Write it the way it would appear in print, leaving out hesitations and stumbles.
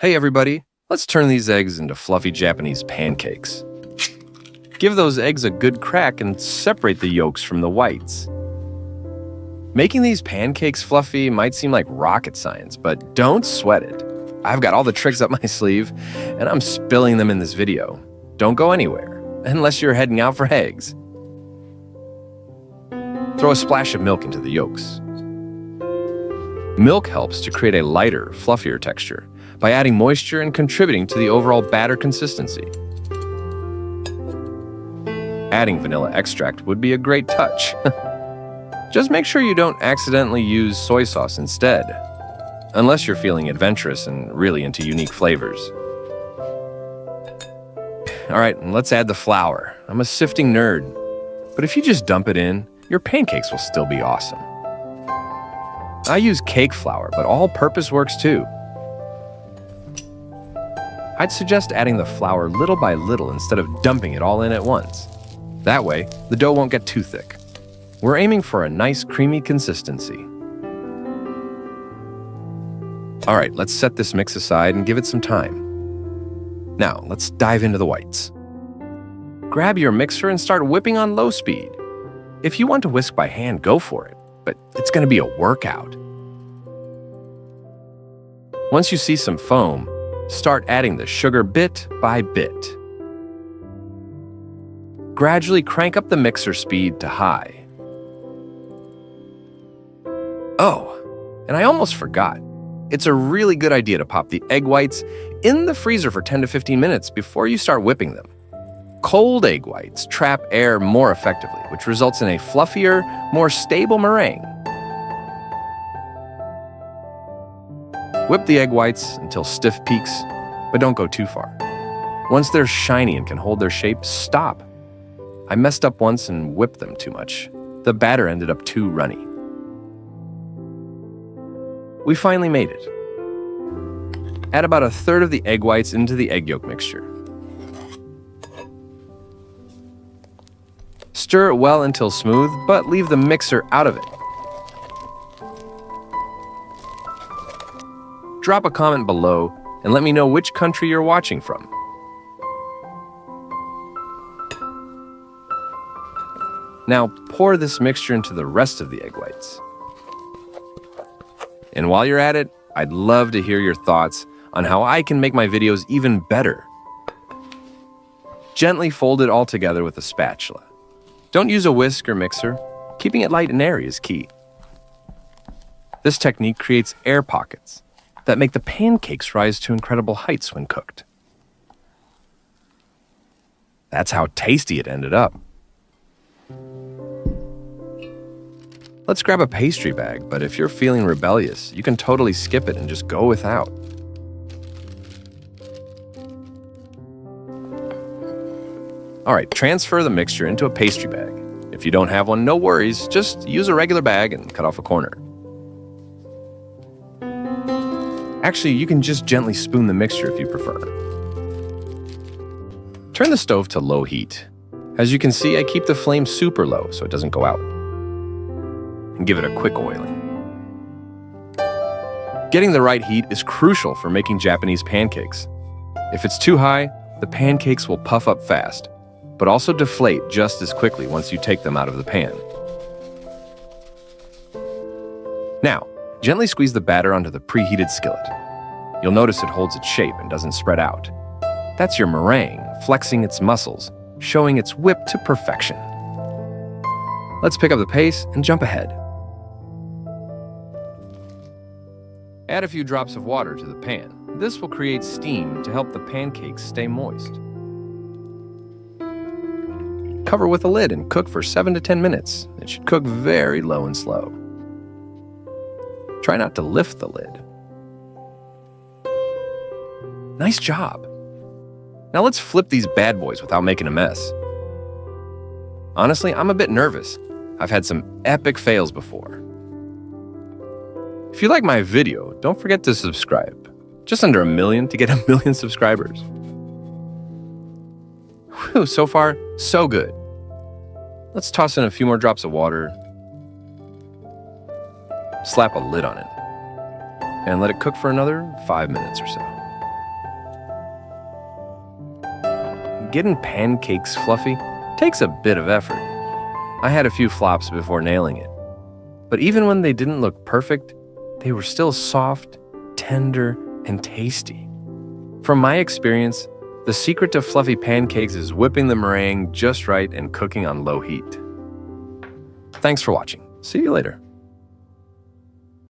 Hey everybody, let's turn these eggs into fluffy Japanese pancakes. Give those eggs a good crack and separate the yolks from the whites. Making these pancakes fluffy might seem like rocket science, but don't sweat it. I've got all the tricks up my sleeve, and I'm spilling them in this video. Don't go anywhere, unless you're heading out for eggs. Throw a splash of milk into the yolks. Milk helps to create a lighter, fluffier texture by adding moisture and contributing to the overall batter consistency. Adding vanilla extract would be a great touch. Just make sure you don't accidentally use soy sauce instead, unless you're feeling adventurous and really into unique flavors. All right, let's add the flour. I'm a sifting nerd, but if you just dump it in, your pancakes will still be awesome. I use cake flour, but all-purpose works too. I'd suggest adding the flour little by little instead of dumping it all in at once. That way, the dough won't get too thick. We're aiming for a nice creamy consistency. All right, let's set this mix aside and give it some time. Now, let's dive into the whites. Grab your mixer and start whipping on low speed. If you want to whisk by hand, go for it, but it's going to be a workout. Once you see some foam, start adding the sugar bit by bit. Gradually crank up the mixer speed to high. Oh, and I almost forgot. It's a really good idea to pop the egg whites in the freezer for 10 to 15 minutes before you start whipping them. Cold egg whites trap air more effectively, which results in a fluffier, more stable meringue. Whip the egg whites until stiff peaks, but don't go too far. Once they're shiny and can hold their shape, stop. I messed up once and whipped them too much. The batter ended up too runny. We finally made it. Add about a third of the egg whites into the egg yolk mixture. Stir it well until smooth, but leave the mixer out of it. Drop a comment below and let me know which country you're watching from. Now pour this mixture into the rest of the egg whites. And while you're at it, I'd love to hear your thoughts on how I can make my videos even better. Gently fold it all together with a spatula. Don't use a whisk or mixer. Keeping it light and airy is key. This technique creates air pockets that make the pancakes rise to incredible heights when cooked. That's how tasty it ended up. Let's grab a pastry bag, but if you're feeling rebellious, you can totally skip it and just go without. All right, transfer the mixture into a pastry bag. If you don't have one, no worries, just use a regular bag and cut off a corner. Actually, you can just gently spoon the mixture if you prefer. Turn the stove to low heat. As you can see, I keep the flame super low so it doesn't go out. And give it a quick oiling. Getting the right heat is crucial for making Japanese pancakes. If it's too high, the pancakes will puff up fast, but also deflate just as quickly once you take them out of the pan. Now, gently squeeze the batter onto the preheated skillet. You'll notice it holds its shape and doesn't spread out. That's your meringue flexing its muscles, showing it's whipped to perfection. Let's pick up the pace and jump ahead. Add a few drops of water to the pan. This will create steam to help the pancakes stay moist. Cover with a lid and cook for 7 to 10 minutes. It should cook very low and slow. Try not to lift the lid. Nice job. Now let's flip these bad boys without making a mess. Honestly, I'm a bit nervous. I've had some epic fails before. If you like my video, don't forget to subscribe. Just under 1 million to get 1 million subscribers. Whew, so far, so good. Let's toss in a few more drops of water. Slap a lid on it. And let it cook for another 5 minutes or so. getting pancakes fluffy takes a bit of effort. I had a few flops before nailing it. But even when they didn't look perfect, they were still soft, tender, and tasty. From my experience, the secret to fluffy pancakes is whipping the meringue just right and cooking on low heat. Thanks for watching. See you later.